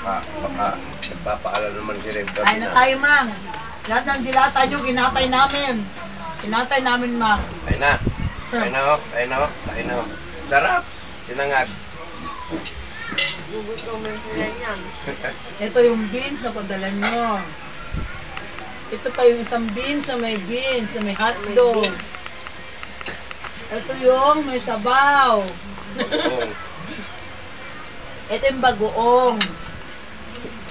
Baka nagpapaalam naman si Reb. Kain na tayo, ma'am. Lahat ng dilata nyo, kinatay namin. Kinatay namin, ma'am. Kain na. Kain na ho. Kain na ho. Kain na ho. Sarap. Sinangag. Ito yung beans na padala nyo. Ito pa yung isang beans na may hotdog. Ito yung may sabaw. Ito yung bagoong.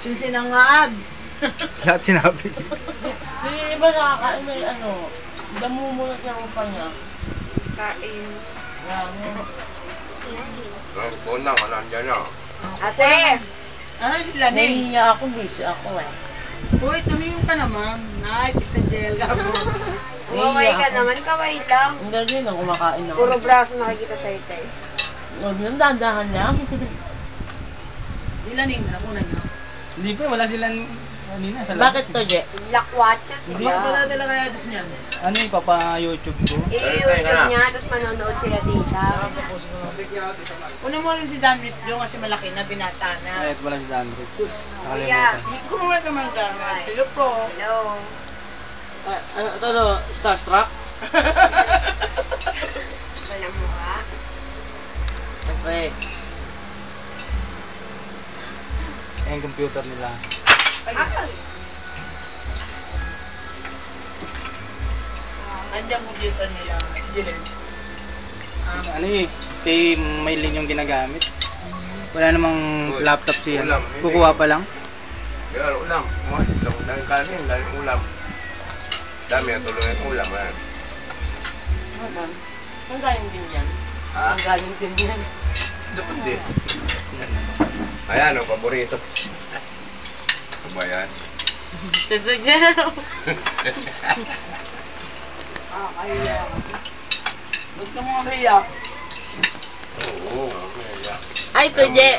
Yung sinangag. Lahat sinabi. Yung iba nakakain may damumulat yung upa niya. Kain. Yan. Unang, nandiyan na. Ate! Ano sila, Ning? Nahihiya ako, busy ako eh. Uy, tumingin ka naman. Ay, kita jail ka mo. Kumaway ka naman, kaway lang. Hindi rin ako kumakain ako. Puro braso nakikita sa ite. Huwag nang dandahan lang. Sila, Ning, nakuna nyo. Hindi pa, wala silang kanina sa lab. Bakit to, Je? Lakwatsos Hindi Baka ba? pala nila kaya doon yan. Ano yung papa-YouTube ko? I-YouTube niya, tapos manonood sila dito. Una mo rin si Dan Ritlo kasi malaki na, binata na. Ay, ito pala si Dandrit. Kuya. Nakalimutan. Kumuha ka man Dan. Sige po. Hello. Ito, Starstruck? Walang mukha. Siyempre. Yung computer nila. Andiyan computer nila. Dilim. Ano eh, kay Maylin yung ginagamit. Wala namang laptop siya. Ulam. Kukuha pa lang. Kaya ulam. Daming kanin, daming ulam. Dami ang tuloy ang ulam. Ang galing din yan. Ha? Ang galing din yan. Depende. Ayan, ang paborito. Ano ba yan? Tisig niya. Kaya. Ba't ka mga kaya? Oo, kaya. Ay, to, Je.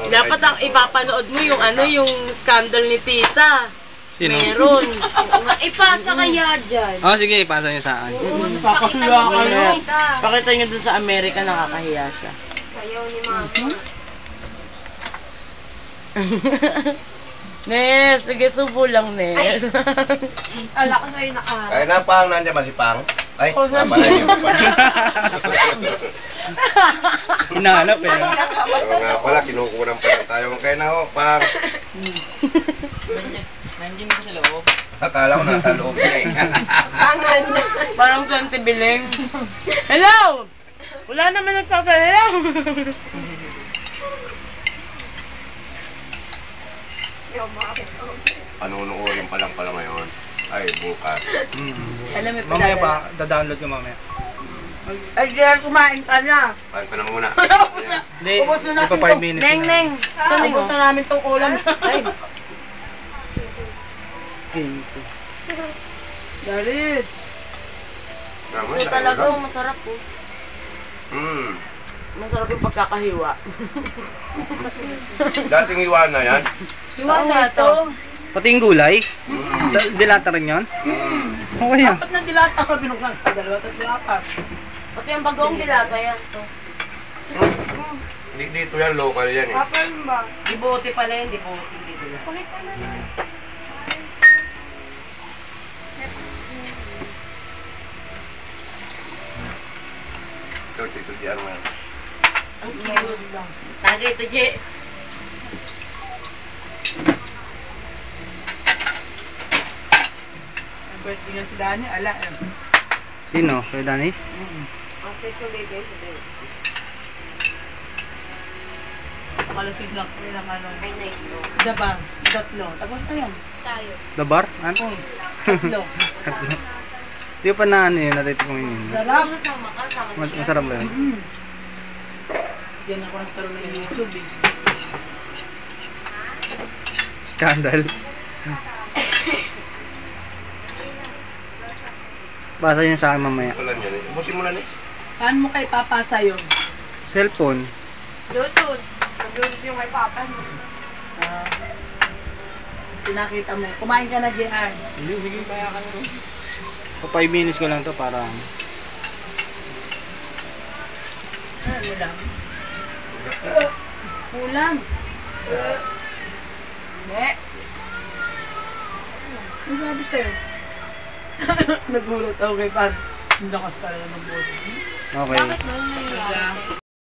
Dapat ang ipapanood mo yung yung scandal ni Tita. Sino? Meron. Ipasa kaya dyan. Oh, sige, ipasa niyo sa akin. Pakita mo kayo. Pakita nyo dun sa Amerika, nakakahiya siya. Sayaw ni Mama. Nes, sige, subo lang, Nes. Ala ko sa'yo naka. Kaya na, Pang. Nandiyan ba si Pang? Ay, Oh, napala niyo si Pang. Hinahanap eh. Oo nga pala, kinukunan pa lang tayo. Kaya na ho, Pang. Nandiyan ko sa loob. Akala ko nasa loob niya eh. Tangan na. Parang 20 biling. Hello! Wala naman nagpaksa. Hello! Panunuorin pa lang pala ngayon. Ay, bukas. Alam mo, Mamaya pa, da-download ko mamaya. Ay, diyan kumain ka na. Kain ko na muna. Hindi, Ubus na natin ipa 5 minutes. Neng, Neng. Ubus na namin itong ulam. Ay, Dalit. Ito talaga, masarap po. Masarap yung pagkakahiwa. Dating iwan na yan. Iwan na ito. Pati yung gulay? Dilata rin yun? Okay yan. Dapat na dilata ko binuklan sa dalawa, tapos lapas. Pati yung bagong dilata yan. Dito yan, local yan eh. Papa ba? Di bote pala yan, di bote. Dito yan. Ito, di ano yan. Ang cute lang. Tagay ito, Je. Ang birthday niya si Dani, ala eh. Sino? Kay Danny? Ate ko bigay sa bed. Makalasig lang ko ng ano. Ay, nice no. Dabang, tatlo. Tapos na yan. Tayo. The bar? Ano? Tatlo. Di pa na ano yun, natin kung yun. Sarap. Masarap ba yun? Yan ako nagkaroon ng YouTube eh. Scandal. Basa yun sa akin mamaya. Wala yan eh. Ubusin mo na eh. Paano mo kay papasa yun? Cellphone. Bluetooth. Bluetooth yung kay Papa. Pinakita mo. Kumain ka na, JR. Hindi, sige, kaya ka na. So 5 minutes ko lang to para Ano lang? Kulang. Ano sabi sa'yo? Nagulat ako kay Pan. Ang lakas talaga ng boses. Okay. Bakit mo nangyayari?